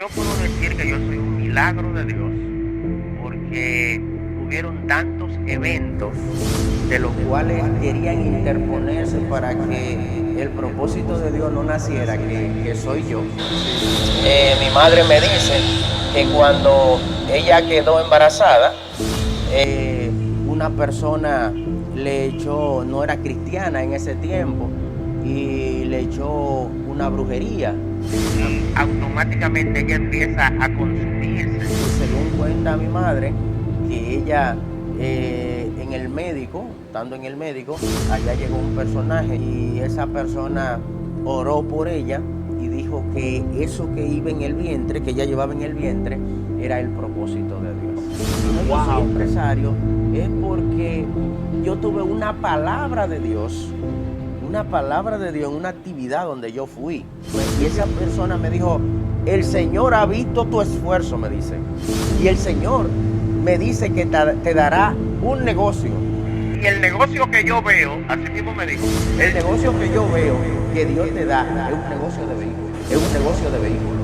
Yo puedo decir que yo soy un milagro de Dios porque hubieron tantos eventos de los cuales querían interponerse para que el propósito de Dios no naciera, que soy yo. Mi madre me dice que cuando ella quedó embarazada, una persona le echó, no era cristiana en ese tiempo, y le echó una brujería. Automáticamente ella empieza a consumirse. Y según cuenta mi madre, que ella en el médico, estando en el médico, allá llegó un personaje y esa persona oró por ella y dijo que eso que iba en el vientre, que ella llevaba en el vientre, era el propósito de Dios. Y no, yo soy empresario, es porque yo tuve una palabra de Dios en una actividad donde yo fui. Y esa persona me dijo, el Señor ha visto tu esfuerzo, me dice. Y el Señor me dice que te dará un negocio. Y el negocio que yo veo, así mismo me dijo, el negocio que yo veo que Dios te da es un negocio de vehículos. Es un negocio de vehículos.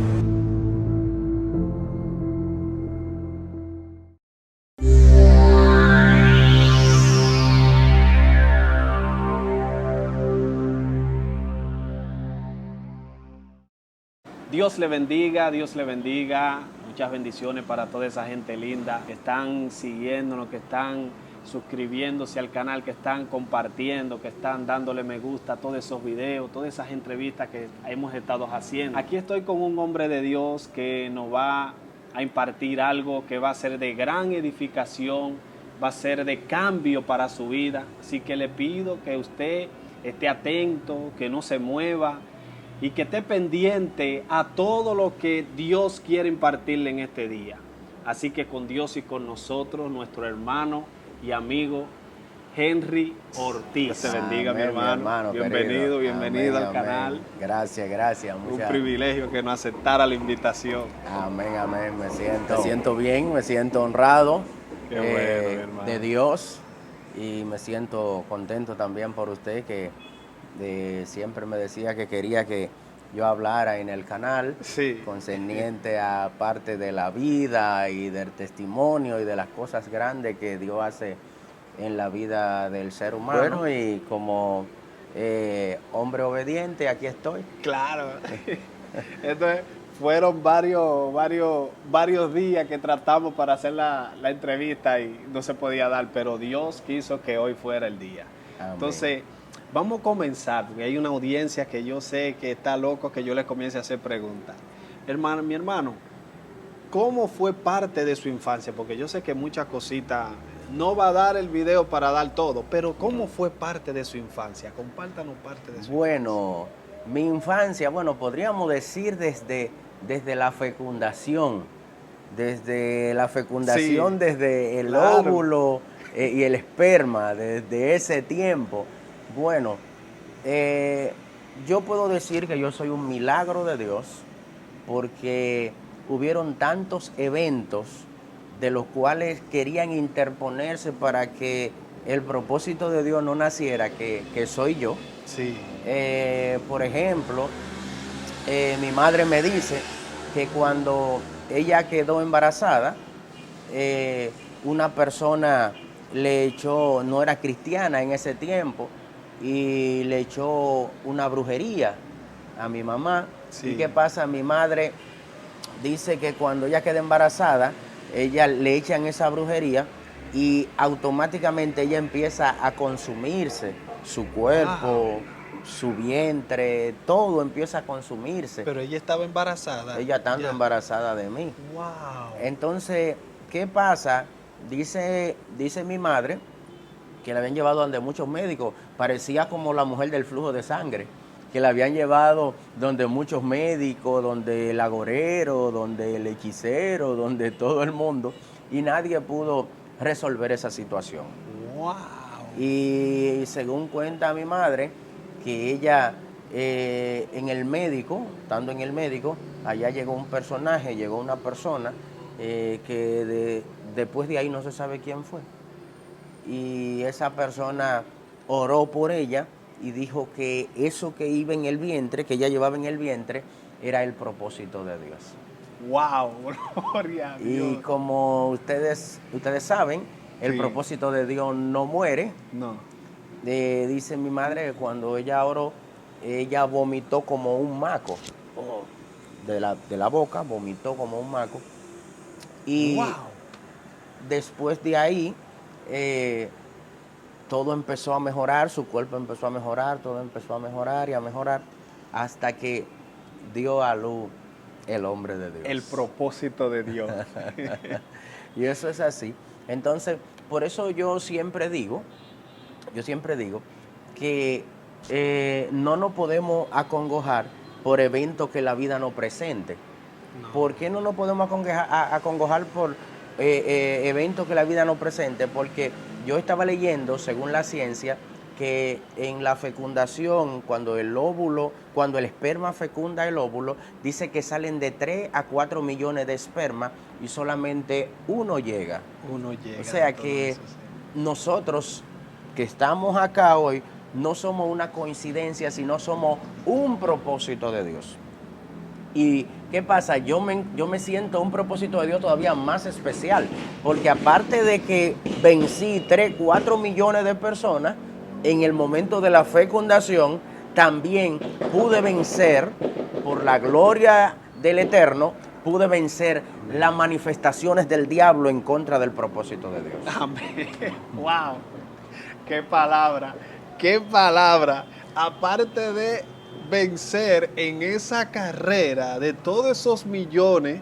Dios le bendiga, Dios le bendiga. Muchas bendiciones para toda esa gente linda que están siguiéndonos, que están suscribiéndose al canal, que están compartiendo, que están dándole me gusta a todos esos videos, todas esas entrevistas que hemos estado haciendo. Aquí estoy con un hombre de Dios que nos va a impartir algo que va a ser de gran edificación, va a ser de cambio para su vida. Así que le pido que usted esté atento, que no se mueva y que esté pendiente a todo lo que Dios quiere impartirle en este día. Así que con Dios y con nosotros, nuestro hermano y amigo Henry Ortiz. Que se bendiga, amén, mi hermano. Bienvenido, bienvenido al canal. Gracias, gracias. Un privilegio que nos aceptara la invitación. Amén, amén. Me siento bien, me siento honrado. Qué bueno, mi hermano. De Dios, y me siento contento también por usted que siempre me decía que quería que yo hablara en el canal, sí, concerniente a parte de la vida y del testimonio y de las cosas grandes que Dios hace en la vida del ser humano. Bueno, y como hombre obediente, aquí estoy. Claro. Entonces, fueron varios días que tratamos para hacer la entrevista y no se podía dar, pero Dios quiso que hoy fuera el día. Amén. Entonces, vamos a comenzar, porque hay una audiencia que yo sé que está loco que yo les comience a hacer preguntas. Mi hermano, ¿cómo fue parte de su infancia? Porque yo sé que muchas cositas, no va a dar el video para dar todo, pero ¿cómo fue parte de su infancia? Compártanos parte de su infancia. Bueno, mi infancia, podríamos decir desde la fecundación. Desde la fecundación, sí, desde el óvulo y el esperma, desde ese tiempo. Bueno, yo puedo decir que yo soy un milagro de Dios porque hubieron tantos eventos de los cuales querían interponerse para que el propósito de Dios no naciera, que soy yo. Sí. Por ejemplo, mi madre me dice que cuando ella quedó embarazada, una persona le echó, no era cristiana en ese tiempo, y le echó una brujería a mi mamá. Sí. ¿Y qué pasa? Mi madre dice que cuando ella queda embarazada, ella le echan esa brujería y automáticamente ella empieza a consumirse, su cuerpo, su vientre, todo empieza a consumirse. Pero ella estaba embarazada. Ella estando embarazada de mí. Wow. Entonces, ¿qué pasa? Dice mi madre que la habían llevado donde muchos médicos, parecía como la mujer del flujo de sangre, que la habían llevado donde muchos médicos, donde el agorero, donde el hechicero, donde todo el mundo, y nadie pudo resolver esa situación. Wow. Y según cuenta mi madre, que ella en el médico, estando en el médico, allá llegó un personaje, llegó una persona que después de ahí no se sabe quién fue. Y esa persona oró por ella y dijo que eso que iba en el vientre, que ella llevaba en el vientre, era el propósito de Dios. Wow, gloria a Dios. Y como ustedes saben, el Sí. propósito de Dios no muere. No. Dice mi madre que cuando ella oró, ella vomitó como un maco. De la boca, vomitó como un maco. Y Wow. después de ahí, todo empezó a mejorar, su cuerpo empezó a mejorar, todo empezó a mejorar y a mejorar, hasta que dio a luz el hombre de Dios. El propósito de Dios. Y eso es así. Entonces, por eso yo siempre digo que no nos podemos acongojar por eventos que la vida nos presente. No. ¿Por qué no nos podemos acongojar por eventos que la vida nos presente? Porque yo estaba leyendo, según la ciencia, que en la fecundación, cuando el esperma fecunda el óvulo, dice que salen de 3 a 4 millones de espermas y solamente uno llega. Uno llega. O sea que nosotros que estamos acá hoy no somos una coincidencia, sino somos un propósito de Dios. ¿Y qué pasa? Yo me siento un propósito de Dios todavía más especial, porque aparte de que vencí 3, 4 millones de personas, en el momento de la fecundación, también pude vencer, por la gloria del Eterno, pude vencer las manifestaciones del diablo en contra del propósito de Dios. Amén. Wow. Qué palabra. Qué palabra. Aparte de vencer en esa carrera de todos esos millones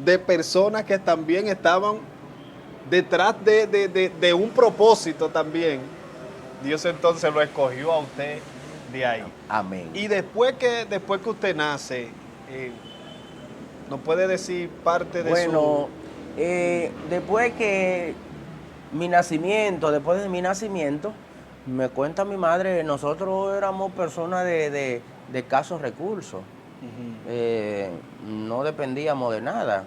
de personas que también estaban detrás de un propósito también, Dios entonces lo escogió a usted de ahí. Amén. Y después que usted nace, ¿nos puede decir parte de Bueno, después de mi nacimiento, me cuenta mi madre, nosotros éramos personas de escasos recursos. No dependíamos de nada.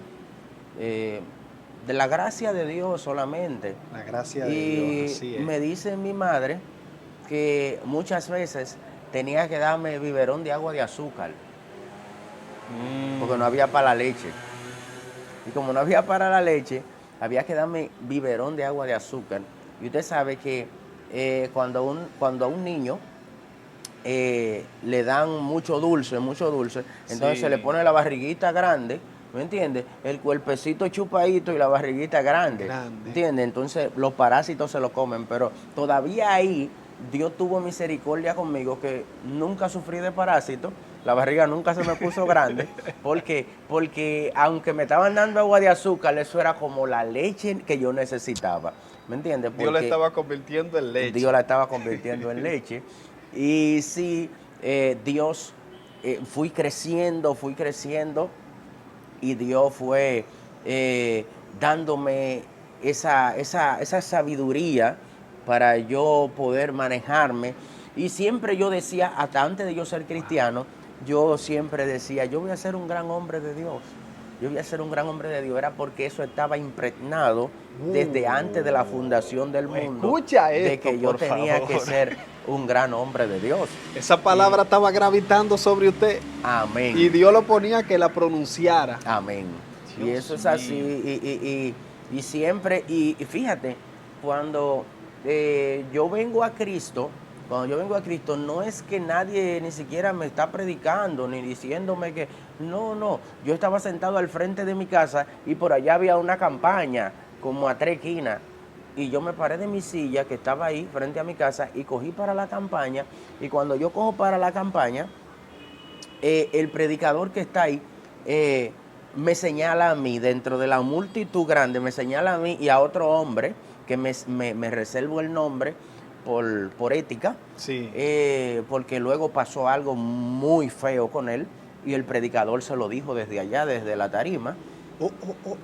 De la gracia de Dios solamente. la gracia de Y Dios? Así es. me dice mi madre que muchas veces tenía que darme biberón de agua de azúcar, porque no había para la leche. Y como no había para la leche, había que darme biberón de agua de azúcar. Y usted sabe que cuando a un niño le dan mucho dulce, entonces Sí. se le pone la barriguita grande, ¿me entiendes? El cuerpecito chupadito y la barriguita grande. ¿Entiendes? Entonces los parásitos se lo comen, pero todavía ahí Dios tuvo misericordia conmigo, que nunca sufrí de parásitos, la barriga nunca se me puso grande, porque aunque me estaban dando agua de azúcar, eso era como la leche que yo necesitaba, ¿me entiendes? Dios la Porque estaba convirtiendo en leche. Dios la estaba convirtiendo en leche. Y sí, Dios, fui creciendo, y Dios fue dándome esa sabiduría para yo poder manejarme. Y siempre yo decía, hasta antes de yo ser cristiano, yo siempre decía, yo voy a ser un gran hombre de Dios. Yo voy a ser un gran hombre de Dios. Era porque eso estaba impregnado desde antes de la fundación del mundo. Escucha de esto, que yo por tenía favor. que ser un gran hombre de Dios. Esa palabra estaba gravitando sobre usted Amén. y Dios lo ponía que la pronunciara. Amén. Y Dios eso es mío. así. Y siempre, y fíjate, cuando yo vengo a Cristo, no es que nadie ni siquiera me está predicando ni diciéndome que no. Yo estaba sentado al frente de mi casa y por allá había una campaña como a 3 esquinas. Y yo me paré de mi silla que estaba ahí frente a mi casa y cogí para la campaña. Y cuando yo cojo para la campaña, el predicador que está ahí me señala a mí, dentro de la multitud grande, me señala a mí y a otro hombre, que me reservo el nombre por ética, Sí. porque luego pasó algo muy feo con él y el predicador se lo dijo desde allá, desde la tarima.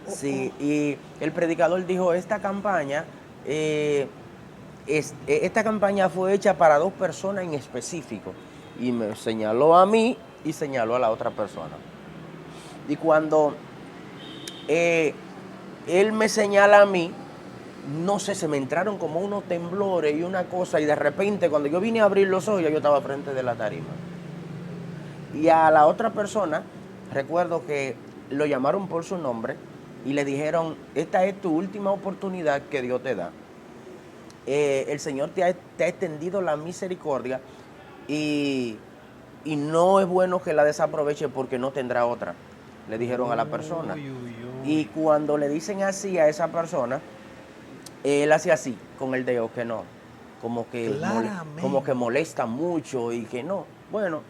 Sí, y el predicador dijo, esta campaña fue hecha para 2 personas en específico. Y me señaló a mí y señaló a la otra persona. Y cuando él me señala a mí, no sé, se me entraron como unos temblores y una cosa. Y de repente, cuando yo vine a abrir los ojos, ya yo estaba frente de la tarima. Y a la otra persona, recuerdo que lo llamaron por su nombre y le dijeron, esta es tu última oportunidad que Dios te da. El Señor te ha extendido la misericordia y no es bueno que la desaproveche porque no tendrá otra, le dijeron a la persona. Y cuando le dicen así a esa persona, él hace así con el dedo, que no, como que molesta mucho y que no. Bueno,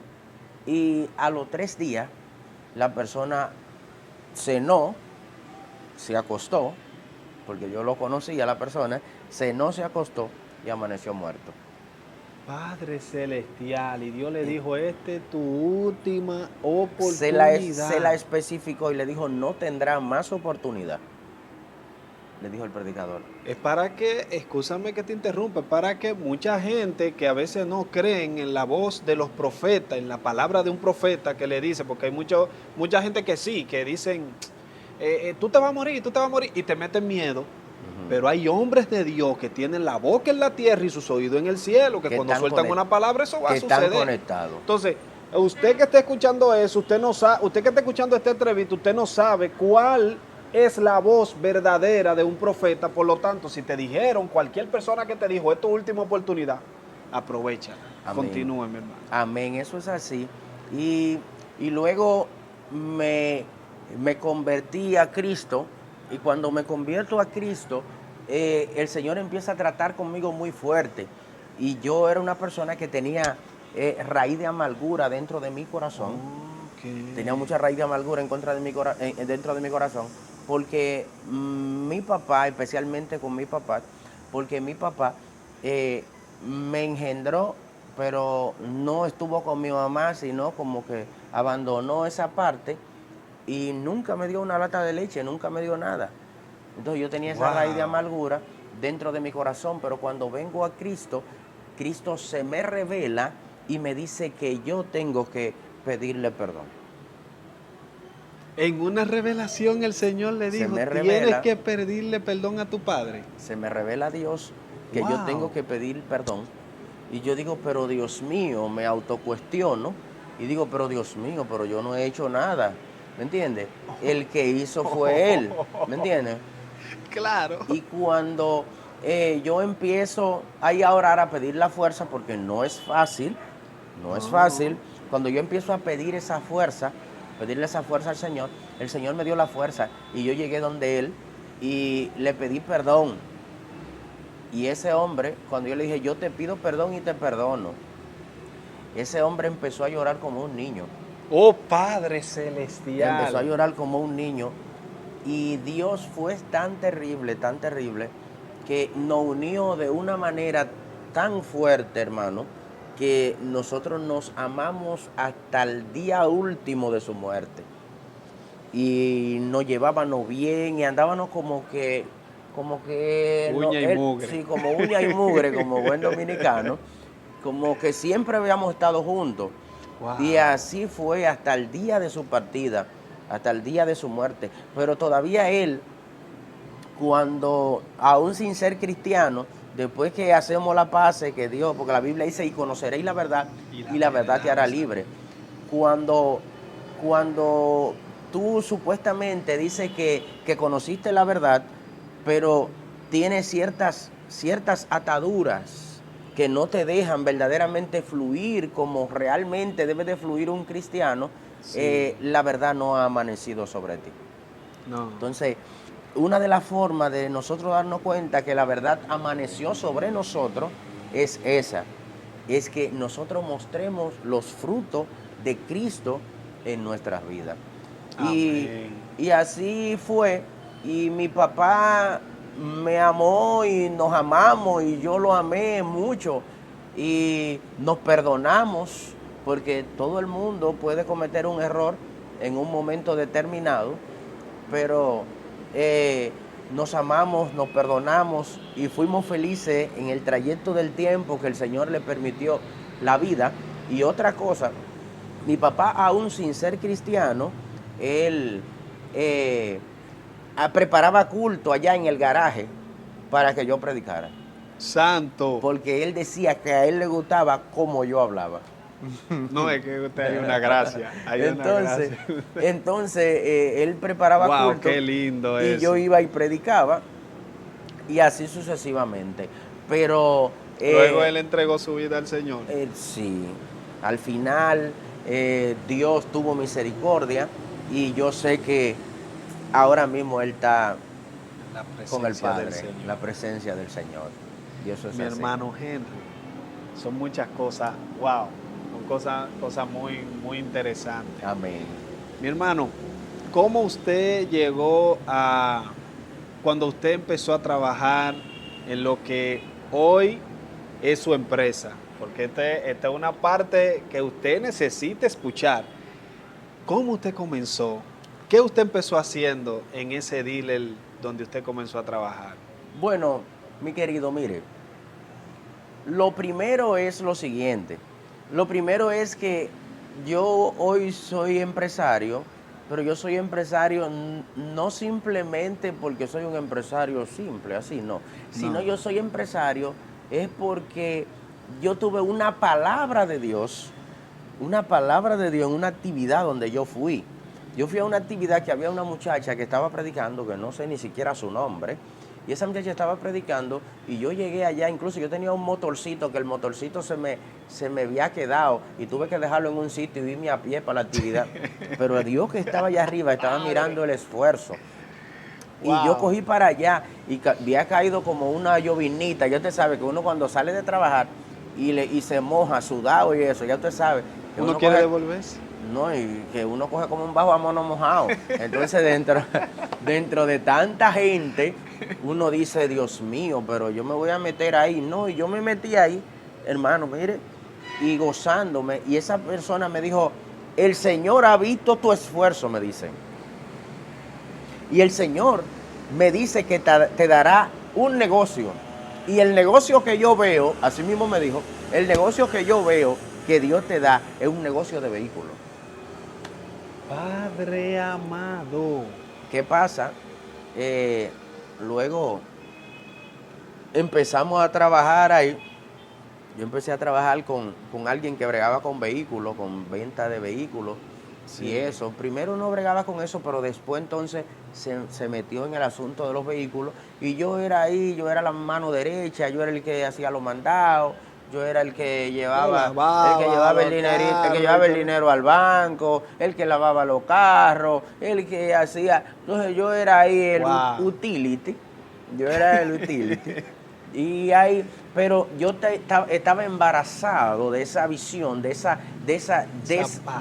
y a los 3 días la persona cenó, se acostó, porque yo lo conocía a la persona, cenó, se acostó y amaneció muerto. Padre Celestial, y Dios le dijo, esta es tu última Se oportunidad. la especificó y le dijo, no tendrá más oportunidad, le dijo el predicador. Es para que, excúsame que te interrumpa, es para que mucha gente que a veces no creen en la voz de los profetas, en la palabra de un profeta que le dice, porque hay mucha gente que sí, que dicen, tú te vas a morir, y te meten miedo. Pero hay hombres de Dios que tienen la boca en la tierra y sus oídos en el cielo, que cuando sueltan una palabra eso va a suceder. Están conectados. Entonces, usted que esté escuchando eso, usted que está escuchando esta entrevista, usted no sabe cuál es la voz verdadera de un profeta. Por lo tanto, si te dijeron, cualquier persona que te dijo, es tu última oportunidad, aprovecha. Continúe, mi hermano. Amén, eso es así. Y luego me convertí a Cristo. Y cuando me convierto a Cristo, el Señor empieza a tratar conmigo muy fuerte. Y yo era una persona que tenía raíz de amargura dentro de mi corazón. Okay. Tenía mucha raíz de amargura dentro de mi corazón. Porque mi papá, especialmente con mi papá, porque mi papá me engendró, pero no estuvo con mi mamá, sino como que abandonó esa parte. Y nunca me dio una lata de leche, nunca me dio nada. Entonces yo tenía esa raíz de amargura dentro de mi corazón, pero cuando vengo a Cristo, Cristo se me revela y me dice que yo tengo que pedirle perdón. En una revelación el Señor le dijo, tienes que pedirle perdón a tu padre. Se me revela Dios que yo tengo que pedir perdón. Y yo digo, pero Dios mío, me autocuestiono. Y digo, pero Dios mío, pero yo no he hecho nada. ¿Me entiendes? El que hizo fue Él, ¿me entiendes? Claro. Y cuando yo empiezo ahí a orar, a pedir la fuerza, porque no es fácil, cuando yo empiezo a pedir esa fuerza, pedirle esa fuerza al Señor, el Señor me dio la fuerza y yo llegué donde Él y le pedí perdón. Y ese hombre, cuando yo le dije, yo te pido perdón y te perdono, ese hombre empezó a llorar como un niño. Oh Padre Celestial. Empezó a llorar como un niño y Dios fue tan terrible, que nos unió de una manera tan fuerte, hermano, que nosotros nos amamos hasta el día último de su muerte. Y nos llevábamos bien y andábamos como que uña y mugre. Sí, como uña y mugre, como buen dominicano, como que siempre habíamos estado juntos. Wow. Y así fue hasta el día de su partida, hasta el día de su muerte. Pero todavía él, cuando, aún sin ser cristiano, después que hacemos la paz, que Dios, porque la Biblia dice, y conoceréis la verdad, y la verdad te hará libre. Cuando tú supuestamente dices que conociste la verdad, pero tienes ciertas ataduras que no te dejan verdaderamente fluir como realmente debe de fluir un cristiano, sí. La verdad no ha amanecido sobre ti. No. Entonces, una de las formas de nosotros darnos cuenta que la verdad amaneció sobre nosotros es esa, es que nosotros mostremos los frutos de Cristo en nuestras vidas. Y así fue, y mi papá me amó y nos amamos y yo lo amé mucho y nos perdonamos porque todo el mundo puede cometer un error en un momento determinado, pero nos amamos, nos perdonamos y fuimos felices en el trayecto del tiempo que el Señor le permitió la vida. Y otra cosa, mi papá aún sin ser cristiano, él preparaba culto allá en el garaje para que yo predicara. Santo. Porque él decía que a él le gustaba cómo yo hablaba. No, es que usted hay una gracia. Hay entonces, una gracia. él preparaba Wow, culto qué lindo y eso. yo iba y predicaba y así sucesivamente. Pero Luego él entregó su vida al Señor. sí, al final Dios tuvo misericordia y yo sé que ahora mismo él está La con el presencia del Padre, Señor. la presencia del Señor. Y eso es Mi así. hermano Henry, son muchas cosas, wow, son cosas muy, muy interesantes. Amén. Mi hermano, ¿cómo usted llegó a, cuando usted empezó a trabajar en lo que hoy es su empresa? Porque esta es una parte que usted necesita escuchar. ¿Cómo usted comenzó? ¿Qué usted empezó haciendo en ese dealer donde usted comenzó a trabajar? Bueno, mi querido, mire, lo primero es lo siguiente. Lo primero es que yo hoy soy empresario, pero yo soy empresario no simplemente porque soy un empresario simple, así no. Sino yo soy empresario es porque yo tuve una palabra de Dios en una actividad donde yo fui. Yo fui a una actividad que había una muchacha que estaba predicando, que no sé ni siquiera su nombre, y esa muchacha estaba predicando y yo llegué allá, incluso yo tenía un motorcito, que el motorcito se me había quedado y tuve que dejarlo en un sitio y irme a pie para la actividad. Pero Dios que estaba allá arriba estaba mirando el esfuerzo. Y yo cogí para allá y había caído como una llovinita. Ya usted sabe que uno cuando sale de trabajar y se moja, sudado y eso, ya usted sabe. Que ¿Uno quiere devolverse? No, y que uno coge como un bajo a mono mojado. Entonces dentro de tanta gente, uno dice, Dios mío, pero yo me voy a meter ahí. No, y yo me metí ahí, hermano, mire, y gozándome. Y esa persona me dijo, el Señor ha visto tu esfuerzo, me dice. Y el Señor me dice que te dará un negocio. Y el negocio que yo veo, así mismo me dijo, el negocio que yo veo que Dios te da es un negocio de vehículos. Padre amado. ¿Qué pasa? Luego empezamos a trabajar ahí. Yo empecé a trabajar con alguien que bregaba con vehículos, con venta de vehículos. Sí. Y eso. Primero no bregaba con eso, pero después entonces se metió en el asunto de los vehículos. Y yo era ahí, yo era la mano derecha, yo era el que hacía los mandados. Yo era el que llevaba el dinerito, el que llevaba el dinero al banco, el que lavaba los carros, el que hacía. Entonces yo era ahí el utility. Yo era el utility. Y ahí, pero yo estaba embarazado de esa visión, de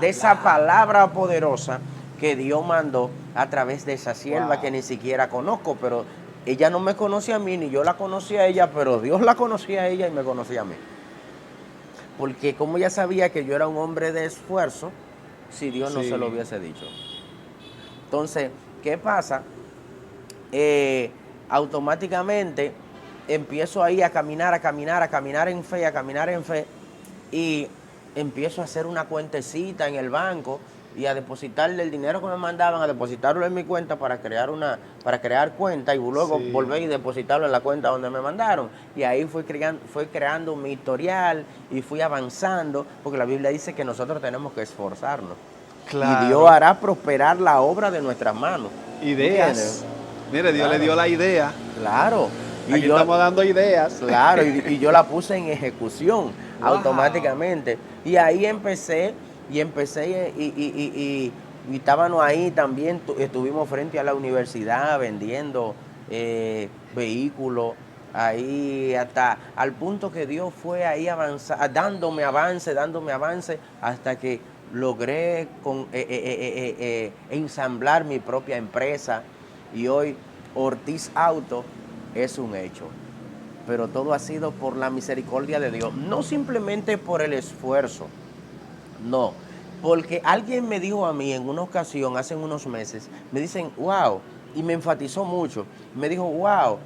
esa palabra poderosa que Dios mandó a través de esa sierva que ni siquiera conozco, pero ella no me conocía a mí, ni yo la conocía a ella, pero Dios la conocía a ella y me conocía a mí. Porque como ella sabía que yo era un hombre de esfuerzo, si Dios no se lo hubiese dicho. Entonces, ¿qué pasa? Automáticamente empiezo ahí a caminar en fe, y empiezo a hacer una cuentecita en el banco y a depositarle el dinero que me mandaban, a depositarlo en mi cuenta para crear cuenta y luego volver y depositarlo en la cuenta donde me mandaron. Y ahí fui creando mi historial y fui avanzando, porque la Biblia dice que nosotros tenemos que esforzarnos. Claro. Y Dios hará prosperar la obra de nuestras manos. Ideas. Mire, Dios le dio la idea. Claro. Y aquí estamos dando ideas. Claro, y yo la puse en ejecución automáticamente. Y ahí empecé y estábamos ahí también, estuvimos frente a la universidad vendiendo vehículos, ahí hasta al punto que Dios fue ahí dándome avance, hasta que logré ensamblar mi propia empresa y hoy Ortiz Auto es un hecho. Pero todo ha sido por la misericordia de Dios, no simplemente por el esfuerzo, no, porque alguien me dijo a mí en una ocasión, hace unos meses, me dicen, wow, y me enfatizó mucho, me dijo, wow,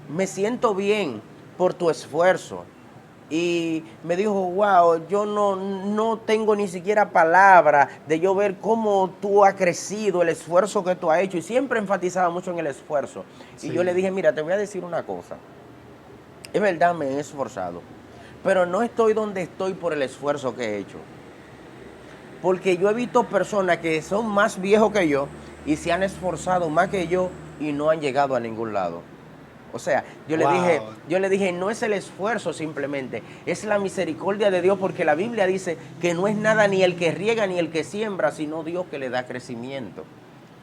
me siento bien por tu esfuerzo. Y me dijo, wow, yo no tengo ni siquiera palabra de yo ver cómo tú has crecido, el esfuerzo que tú has hecho. Y siempre enfatizaba mucho en el esfuerzo. Sí. Y yo le dije, mira, te voy a decir una cosa. Es verdad, me he esforzado. pero no estoy donde estoy por el esfuerzo que he hecho. Porque yo he visto personas que son más viejos que yo y se han esforzado más que yo y no han llegado a ningún lado. O sea, yo le dije, no es el esfuerzo simplemente, es la misericordia de Dios, porque la Biblia dice que no es nada ni el que riega ni el que siembra, sino Dios que le da crecimiento.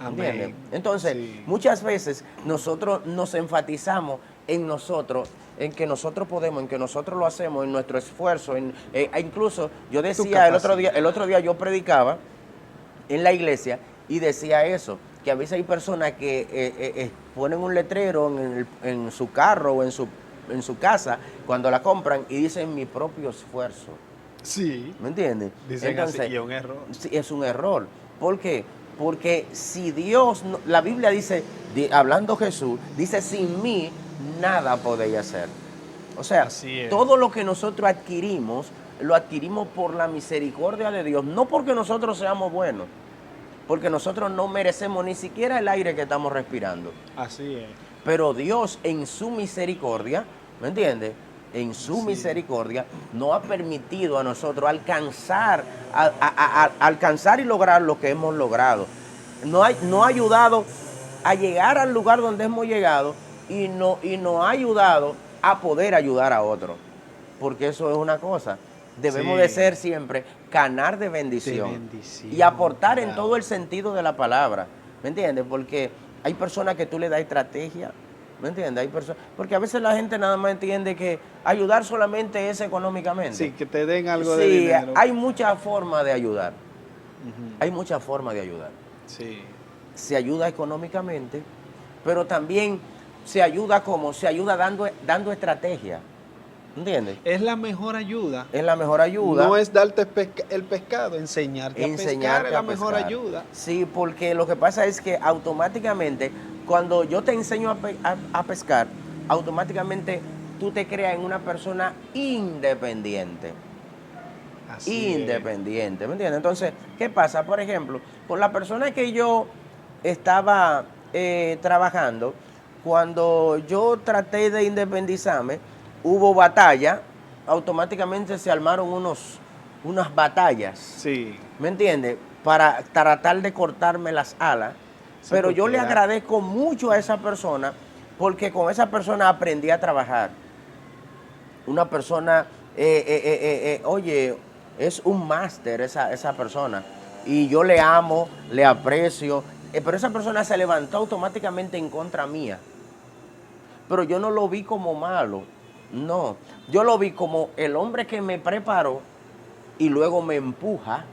¿Entiendes? Entonces, muchas veces nosotros nos enfatizamos en nosotros, en que nosotros podemos, en que nosotros lo hacemos, en nuestro esfuerzo. Incluso yo decía el otro día yo predicaba en la iglesia y decía eso, que a veces hay personas que ponen un letrero en su carro o en su casa cuando la compran y dicen mi propio esfuerzo. Sí. ¿Me entiendes? Dicen entonces, así, y es un error. Sí, es un error. ¿Por qué? Porque si Dios, la Biblia dice, hablando Jesús, dice sin mí nada podéis hacer. O sea, todo lo que nosotros adquirimos, lo adquirimos por la misericordia de Dios, no porque nosotros seamos buenos, porque nosotros no merecemos ni siquiera el aire que estamos respirando. Así es. Pero Dios en su misericordia, ¿me entiendes? En su misericordia nos ha permitido a nosotros alcanzar y lograr lo que hemos logrado. Nos ha ayudado a llegar al lugar donde hemos llegado y nos ha ayudado a poder ayudar a otros. Porque eso es una cosa. Debemos de ser siempre canal de bendición, y aportar en todo el sentido de la palabra, ¿me entiendes? Porque hay personas que tú le das estrategia, ¿me entiendes? Porque a veces la gente nada más entiende que ayudar solamente es económicamente. Sí, que te den algo de dinero. Sí, hay muchas formas de ayudar. Hay muchas formas de ayudar. Sí. Se ayuda económicamente, pero también se ayuda dando estrategia. ¿Entiendes? Es la mejor ayuda. Es la mejor ayuda. No es darte el pescado, enseñarte a pescar es la mejor ayuda. Sí, porque lo que pasa es que automáticamente, cuando yo te enseño a pescar, automáticamente tú te creas en una persona independiente. Independiente, ¿me entiendes? Entonces, ¿qué pasa? Por ejemplo, con la persona que yo estaba trabajando, cuando yo traté de independizarme, hubo batalla, automáticamente se armaron unas batallas. Sí. ¿Me entiendes? Para tratar de cortarme las alas. Sí, pero yo le agradezco mucho a esa persona, porque con esa persona aprendí a trabajar. Una persona, oye, es un máster esa persona. Y yo le amo, le aprecio. Pero esa persona se levantó automáticamente en contra mía. Pero yo no lo vi como malo. No, yo lo vi como el hombre que me preparó y luego me empuja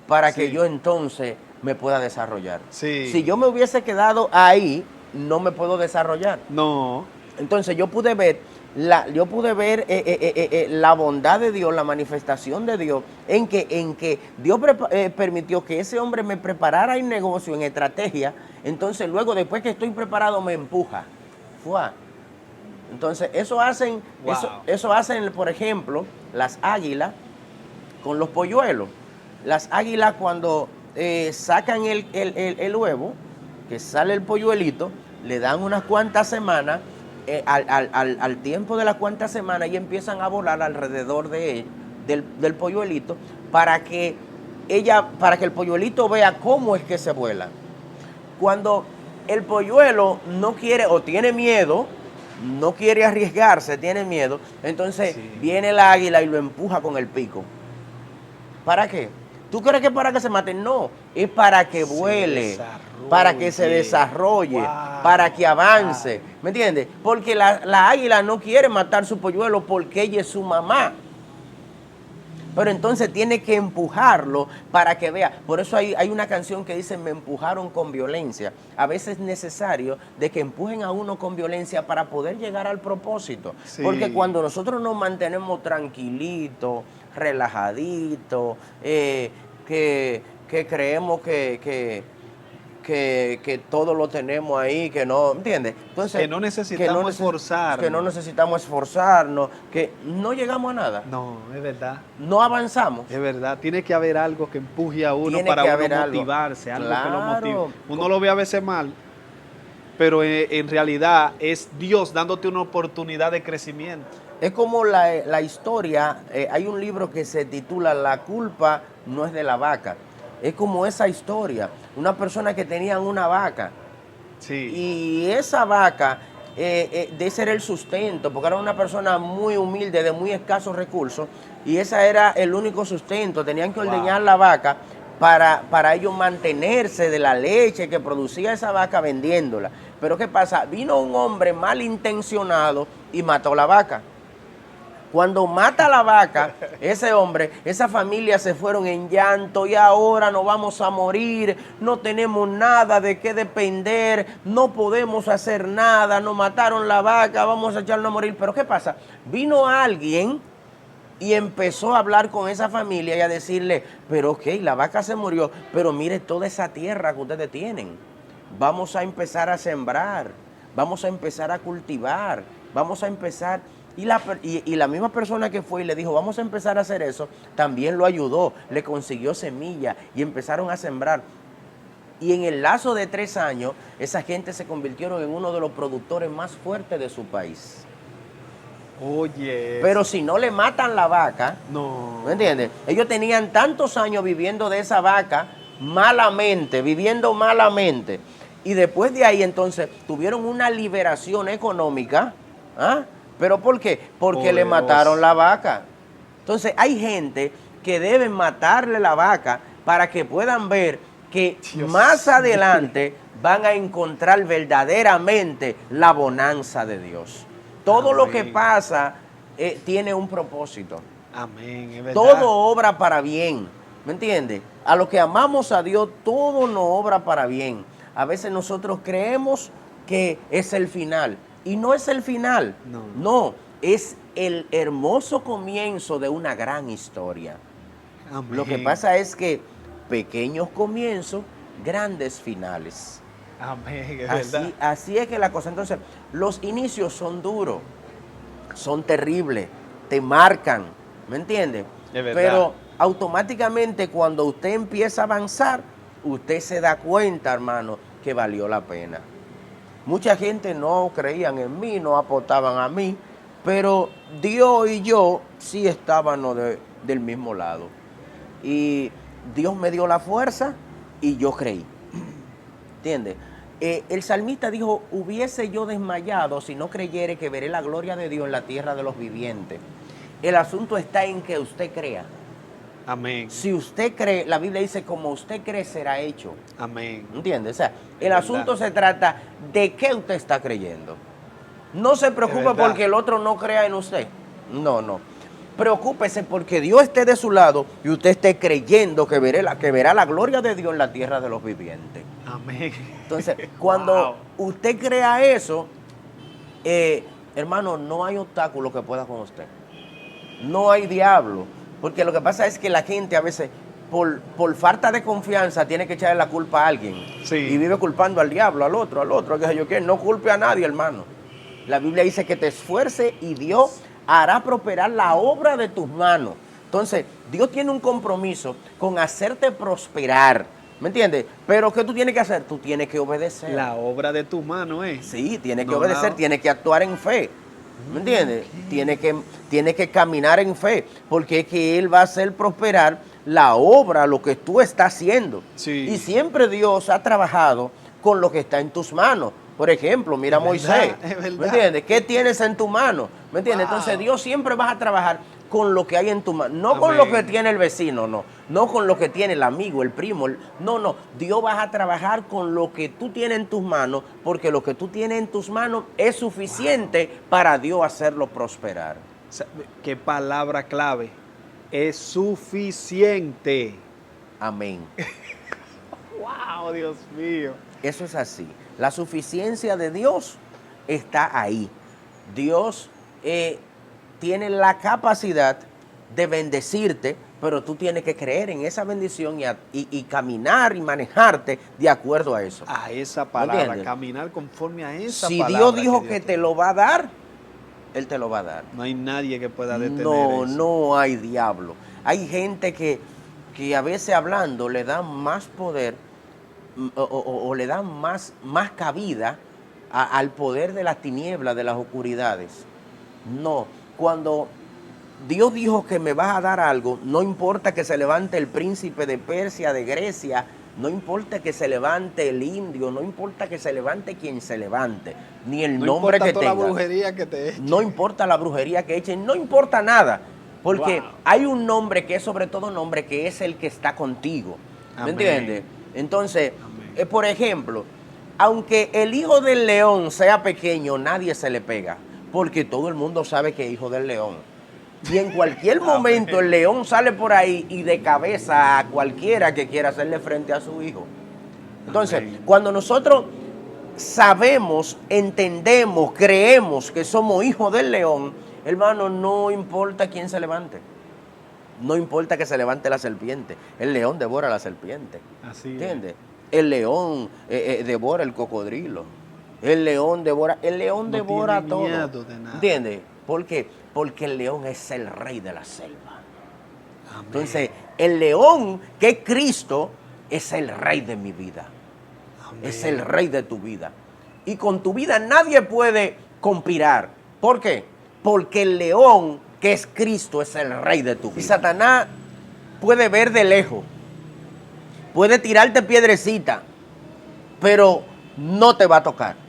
para que yo entonces me pueda desarrollar. Sí. Si yo me hubiese quedado ahí, no me puedo desarrollar. No. Entonces yo pude ver la bondad de Dios, la manifestación de Dios, en que Dios permitió que ese hombre me preparara en negocio, en estrategia. Entonces luego, después que estoy preparado, me empuja. Entonces, eso hacen, por ejemplo, las águilas con los polluelos. Las águilas cuando sacan el huevo, que sale el polluelito, le dan unas cuantas semanas, al tiempo de las cuantas semanas, y empiezan a volar alrededor del polluelito para que el polluelito vea cómo es que se vuela. Cuando el polluelo no quiere o tiene miedo, no quiere arriesgarse, tiene miedo, entonces viene el águila y lo empuja con el pico. ¿Para qué? ¿Tú crees que para que se mate? No, es para que vuele, para que se desarrolle, para que avance. ¿Me entiendes? Porque la águila no quiere matar su polluelo porque ella es su mamá. Pero entonces tiene que empujarlo para que vea. Por eso hay una canción que dice, me empujaron con violencia. A veces es necesario de que empujen a uno con violencia para poder llegar al propósito. Sí. Porque cuando nosotros nos mantenemos tranquilitos, relajaditos, que creemos que todo lo tenemos ahí, que no, ¿entiendes? Entonces, que no necesitamos esforzarnos. Que no necesitamos esforzarnos, que no llegamos a nada. No, es verdad. No avanzamos. Es verdad, tiene que haber algo que empuje a uno para uno motivarse, algo que lo motive. Uno lo ve a veces mal, pero en realidad es Dios dándote una oportunidad de crecimiento. Es como la historia, hay un libro que se titula La culpa no es de la vaca. Es como esa historia, una persona que tenía una vaca Sí. y esa vaca, de ese era el sustento, porque era una persona muy humilde, de muy escasos recursos, y ese era el único sustento. Tenían que ordeñar la vaca para ellos mantenerse de la leche que producía esa vaca vendiéndola. Pero ¿qué pasa? Vino un hombre malintencionado y mató la vaca. Cuando mata la vaca, ese hombre, esa familia se fueron en llanto y ahora nos vamos a morir, no tenemos nada de qué depender, no podemos hacer nada, nos mataron la vaca, vamos a echarnos a morir. Pero ¿qué pasa? Vino alguien y empezó a hablar con esa familia y a decirle, pero ok, la vaca se murió, pero mire toda esa tierra que ustedes tienen. Vamos a empezar a sembrar, vamos a empezar a cultivar, vamos a empezar... Y la misma persona que fue y le dijo, vamos a empezar a hacer eso, también lo ayudó, le consiguió semilla y empezaron a sembrar. Y en el lazo de 3 años, esa gente se convirtieron en uno de los productores más fuertes de su país. Oye. Pero si no le matan la vaca, no. ¿me entiendes? Ellos tenían tantos años viviendo de esa vaca malamente, viviendo malamente. Y después de ahí entonces tuvieron una liberación económica. ¿Ah? ¿Pero por qué? Porque le mataron la vaca. Entonces hay gente que deben matarle la vaca para que puedan ver que más adelante van a encontrar verdaderamente la bonanza de Dios. Todo lo que pasa tiene un propósito. Amén, es verdad. Todo obra para bien, ¿me entiendes? A los que amamos a Dios, todo nos obra para bien. A veces nosotros creemos que es el final. Y no es el final, no, es el hermoso comienzo de una gran historia. Amén. Lo que pasa es que pequeños comienzos, grandes finales. Amén, es verdad. Así es que la cosa. Entonces, los inicios son duros, son terribles, te marcan, ¿me entiendes? Es verdad. Pero automáticamente cuando usted empieza a avanzar, usted se da cuenta, hermano, que valió la pena. Mucha gente no creían en mí, no apostaban a mí, pero Dios y yo sí estábamos del mismo lado. Y Dios me dio la fuerza y yo creí. ¿Entiendes? El salmista dijo, hubiese yo desmayado si no creyere que veré la gloria de Dios en la tierra de los vivientes. El asunto está en que usted crea. Amén. Si usted cree, la Biblia dice, como usted cree será hecho. Amén. ¿Entiendes? O sea, el asunto se trata de qué usted está creyendo. No se preocupe porque el otro no crea en usted. No, no. Preocúpese porque Dios esté de su lado y usted esté creyendo que verá la gloria de Dios en la tierra de los vivientes. Amén. Entonces, cuando usted crea eso, hermano, no hay obstáculo que pueda con usted. No hay diablo. Porque lo que pasa es que la gente a veces, por falta de confianza, tiene que echarle la culpa a alguien. Sí. Y vive culpando al diablo, al otro, que yo quiero. No culpe a nadie, hermano. La Biblia dice que te esfuerce y Dios hará prosperar la obra de tus manos. Entonces, Dios tiene un compromiso con hacerte prosperar. ¿Me entiendes? Pero ¿qué tú tienes que hacer? Tú tienes que obedecer. La obra de tus manos, ¿eh? Sí, tienes que obedecer, tienes que actuar en fe. ¿Me entiendes? Tiene que caminar en fe, porque es que Él va a hacer prosperar la obra, lo que tú estás haciendo. Sí. Y siempre Dios ha trabajado con lo que está en tus manos. Por ejemplo, mira a Moisés. ¿Me entiendes? ¿Qué tienes en tu mano? ¿Me entiendes? Entonces Dios siempre va a trabajar con lo que hay en tu mano. No con lo que tiene el vecino, no. No con lo que tiene el amigo, el primo. No. Dios va a trabajar con lo que tú tienes en tus manos, porque lo que tú tienes en tus manos es suficiente para Dios hacerlo prosperar. ¿Qué palabra clave? Es suficiente. Amén. ¡Wow, Dios mío! Eso es así. La suficiencia de Dios está ahí. Dios tiene la capacidad de bendecirte, pero tú tienes que creer en esa bendición y caminar y manejarte de acuerdo a eso. A esa palabra, caminar conforme a esa palabra. Si Dios dijo que te lo va a dar, Él te lo va a dar. No hay nadie que pueda detener eso. No hay diablo. Hay gente que a veces hablando le dan más poder o le dan más cabida al poder de las tinieblas, de las oscuridades. No, cuando Dios dijo que me vas a dar algo, no importa que se levante el príncipe de Persia, de Grecia, no importa que se levante el indio, no importa que se levante quien se levante, ni el nombre que tenga. No importa la brujería que te echen. No importa la brujería que echen, no importa nada. Porque hay un nombre que es sobre todo nombre, que es el que está contigo. ¿Me entiendes? Entonces, por ejemplo, aunque el hijo del león sea pequeño, nadie se le pega. Porque todo el mundo sabe que es hijo del león. Y en cualquier momento el león sale por ahí y de cabeza a cualquiera que quiera hacerle frente a su hijo. Entonces, cuando nosotros sabemos, entendemos, creemos que somos hijos del león, hermano, no importa quién se levante. No importa que se levante la serpiente. El león devora a la serpiente. Así ¿entiendes? El león devora el cocodrilo. El león devora todo. ¿Entiendes? ¿Por qué? Porque el león es el rey de la selva. Amén. Entonces, el león, que es Cristo, es el rey de mi vida. Amén. Es el rey de tu vida. Y con tu vida nadie puede conspirar. ¿Por qué? Porque el león, que es Cristo, es el rey de tu vida. Y Satanás puede ver de lejos, puede tirarte piedrecita, pero no te va a tocar.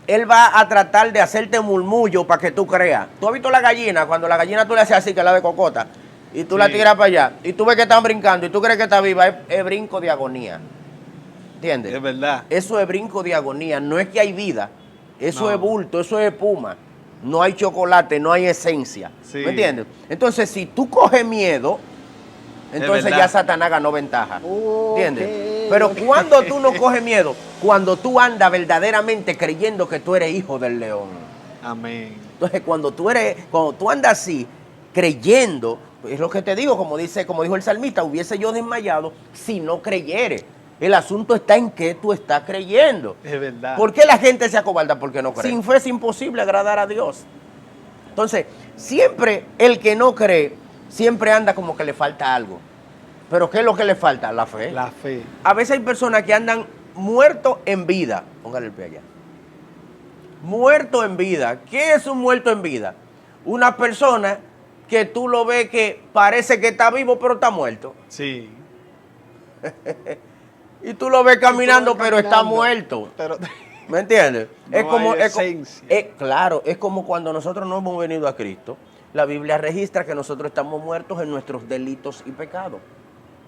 Él va a tratar de hacerte murmullo para que tú creas. ¿Tú has visto la gallina? Cuando la gallina tú le haces así, que es la de cocota, y tú la tiras para allá, y tú ves que están brincando, y tú crees que está viva, es brinco de agonía. ¿Entiendes? Es verdad. Eso es brinco de agonía, no es que hay vida, eso es bulto, eso es espuma. No hay chocolate, no hay esencia. Sí. ¿Me entiendes? Entonces, si tú coges miedo, entonces ya Satanás ganó ventaja. ¿Entiendes? Pero cuando tú no coges miedo, cuando tú andas verdaderamente creyendo que tú eres hijo del león. Amén. Entonces, cuando tú andas así, creyendo, es lo que te digo, como dijo el salmista, hubiese yo desmayado si no creyere. El asunto está en que tú estás creyendo. Es verdad. ¿Por qué la gente se acobarda? Porque no cree. Sin fe es imposible agradar a Dios. Entonces, siempre el que no cree, siempre anda como que le falta algo. ¿Pero qué es lo que le falta? La fe. La fe. A veces hay personas que andan muertos en vida. Póngale el pie allá. Muerto en vida. ¿Qué es un muerto en vida? Una persona que tú lo ves que parece que está vivo, pero está muerto. Sí. Y tú lo ves caminando, pero está muerto. Pero... ¿Me entiendes? Claro, es como cuando nosotros no hemos venido a Cristo. La Biblia registra que nosotros estamos muertos en nuestros delitos y pecados.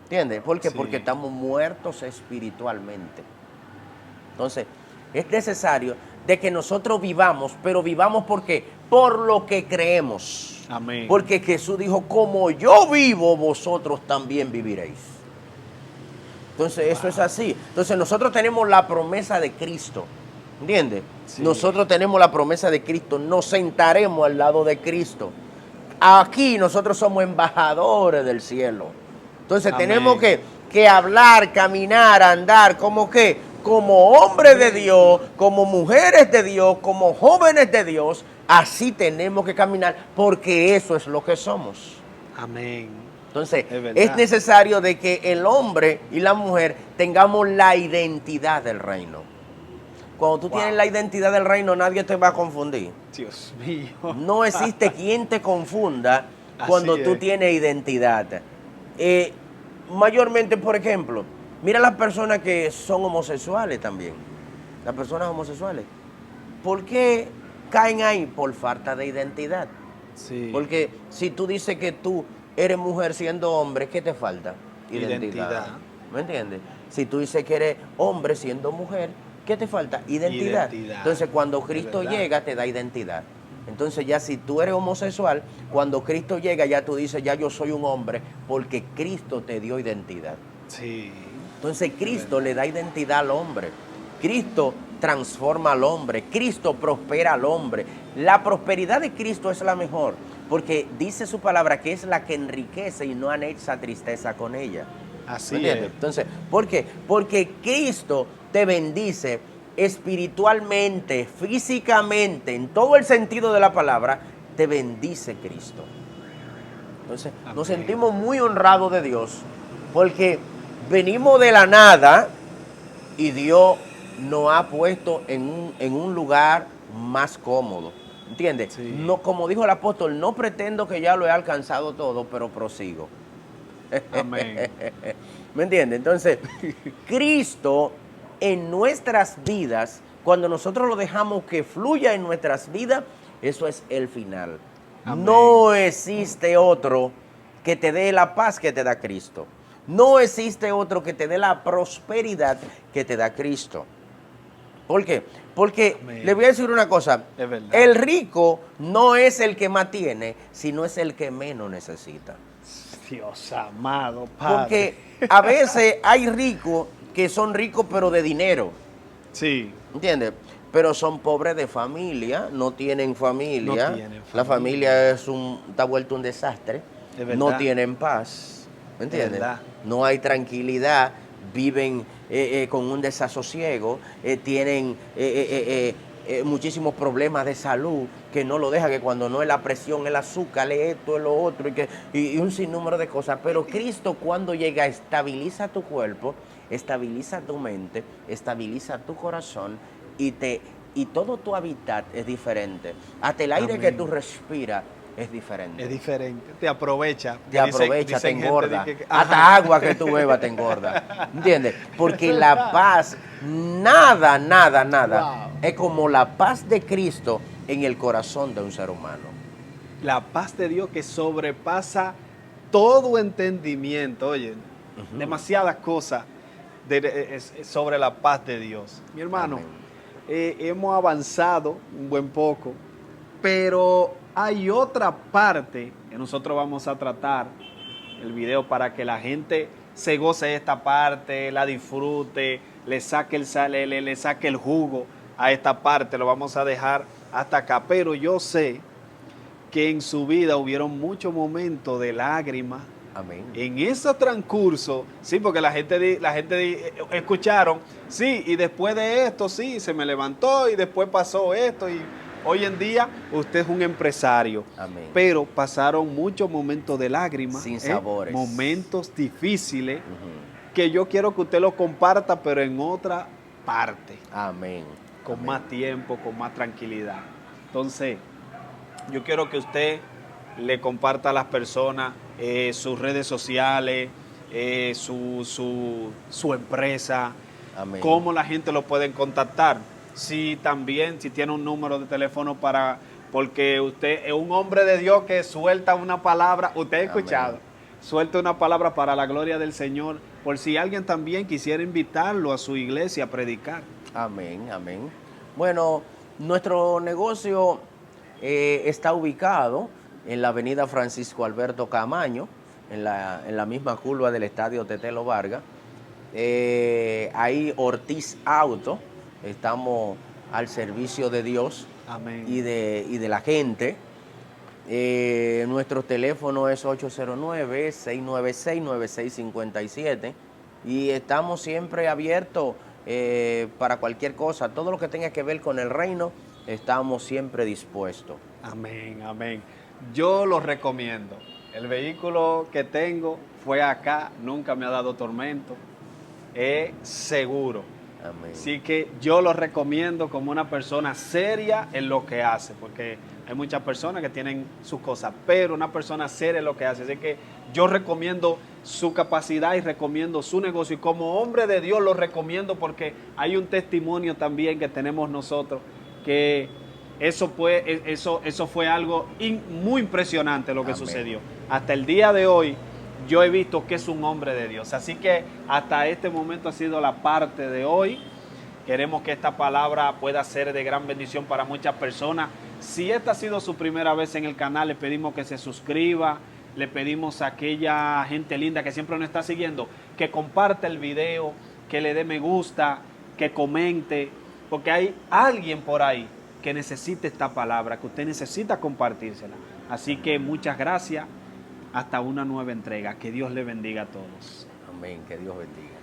¿Entiendes? ¿Por qué? Sí. Porque estamos muertos espiritualmente. Entonces, es necesario de que nosotros vivamos, pero vivamos ¿por qué? Por lo que creemos. Amén. Porque Jesús dijo, como yo vivo, vosotros también viviréis. Entonces, eso es así. Entonces, nosotros tenemos la promesa de Cristo. ¿Entiendes? Sí. Nosotros tenemos la promesa de Cristo. Nos sentaremos al lado de Cristo. Aquí nosotros somos embajadores del cielo. Entonces, amén, tenemos que hablar, caminar, andar, ¿como qué? Como hombres de Dios, como mujeres de Dios, como jóvenes de Dios. Así tenemos que caminar, porque eso es lo que somos. Amén. Entonces, es necesario de que el hombre y la mujer tengamos la identidad del reino. Cuando tú tienes la identidad del reino, nadie te va a confundir. Dios mío. No existe quien te confunda cuando tú tienes identidad. Mayormente, por ejemplo, mira las personas que son homosexuales también. Las personas homosexuales. ¿Por qué caen ahí? Por falta de identidad. Sí. Porque si tú dices que tú eres mujer siendo hombre, ¿qué te falta? Identidad. ¿Me entiendes? Si tú dices que eres hombre siendo mujer, ¿qué te falta? Identidad. Entonces, cuando Cristo llega, te da identidad. Entonces, ya si tú eres homosexual, cuando Cristo llega, ya tú dices, ya yo soy un hombre, porque Cristo te dio identidad. Sí. Entonces, Cristo le da identidad al hombre. Cristo transforma al hombre. Cristo prospera al hombre. La prosperidad de Cristo es la mejor, porque dice su palabra que es la que enriquece y no anexa tristeza con ella. Así es. Entonces, ¿por qué? Porque Cristo te bendice espiritualmente, físicamente, en todo el sentido de la palabra, te bendice Cristo. Entonces, amén, nos sentimos muy honrados de Dios, porque venimos de la nada y Dios nos ha puesto en un lugar más cómodo. ¿Entiendes? Sí. No, como dijo el apóstol, no pretendo que ya lo he alcanzado todo, pero prosigo. Amén. ¿Me entiendes? Entonces, Cristo en nuestras vidas, cuando nosotros lo dejamos que fluya en nuestras vidas, eso es el final. Amén. No existe otro que te dé la paz que te da Cristo. No existe otro que te dé la prosperidad que te da Cristo. ¿Por qué? Porque Amén. le voy a decir una cosa. Es verdad. El rico no es el que más tiene, sino es el que menos necesita. Dios amado, Padre. Porque a veces hay ricos que son ricos pero de dinero, Sí, ¿entiendes? Pero son pobres de familia, no tienen familia. No tienen La familia. familia está vuelto un desastre. Es verdad. No tienen paz, ¿me entiendes? verdad. No hay tranquilidad, viven con un desasosiego, tienen muchísimos problemas de salud que no lo deja, que cuando no es la presión, el azúcar, es esto, es lo otro, y un sinnúmero de cosas. Pero Cristo, cuando llega, estabiliza tu cuerpo, estabiliza tu mente, estabiliza tu corazón y todo tu hábitat es diferente. Hasta el aire Amén. que tú respiras es diferente. es diferente. Te aprovecha. Te aprovecha, te engorda. Ajá. Hasta agua que tú bebas te engorda. ¿Entiendes? Porque la paz, nada Wow. es como la paz de Cristo en el corazón de un ser humano. La paz de Dios que sobrepasa todo entendimiento. Oye, demasiadas cosas sobre la paz de Dios. Mi hermano, Amén. hemos avanzado un buen poco, pero hay otra parte que nosotros vamos a tratar el video para que la gente se goce de esta parte, la disfrute, le saque le saque el jugo a esta parte. Lo vamos a dejar hasta acá, pero yo sé que en su vida hubieron muchos momentos de lágrimas. Amén. En ese transcurso, sí, porque la gente escucharon, sí, y después de esto, sí, se me levantó y después pasó esto y hoy en día usted es un empresario. Amén. Pero pasaron muchos momentos de lágrimas, Sin sabores. momentos difíciles Ujú. que yo quiero que usted los comparta, pero en otra parte, Amén. con Amén. más tiempo, con más tranquilidad. Entonces, yo quiero que usted le comparta a las personas sus redes sociales, su empresa, Amén. cómo la gente lo puede contactar. Si también, si tiene un número de teléfono porque usted es un hombre de Dios que suelta una palabra, usted ha escuchado, Amén. suelta una palabra para la gloria del Señor, por si alguien también quisiera invitarlo a su iglesia a predicar. Amén, amén. Bueno, nuestro negocio está ubicado en la avenida Francisco Alberto Camaño, en la misma curva del estadio Tetelo Vargas. Ahí Ortiz Auto, estamos al servicio de Dios Amén. y de la gente. Nuestro teléfono es 809-696-9657 y estamos siempre abiertos para cualquier cosa. Todo lo que tenga que ver con el reino, estamos siempre dispuestos. Amén, amén. Yo lo recomiendo. El vehículo que tengo fue acá, nunca me ha dado tormento. Es seguro. Amén. Así que yo lo recomiendo como una persona seria en lo que hace, porque hay muchas personas que tienen sus cosas, pero una persona seria en lo que hace. Así que yo recomiendo su capacidad y recomiendo su negocio. Y como hombre de Dios lo recomiendo porque hay un testimonio también que tenemos nosotros que eso fue algo muy impresionante lo que Amén. sucedió. Hasta el día de hoy yo he visto que es un hombre de Dios. Así que hasta este momento ha sido la parte de hoy. Queremos que esta palabra pueda ser de gran bendición para muchas personas. Si esta ha sido su primera vez en el canal, le pedimos que se suscriba. Le pedimos a aquella gente linda que siempre nos está siguiendo que comparta el video, que le dé me gusta, que comente, porque hay alguien por ahí que necesita esta palabra, que usted necesita compartírsela. Así que muchas gracias. Hasta una nueva entrega. Que Dios le bendiga a todos. Amén. Que Dios bendiga.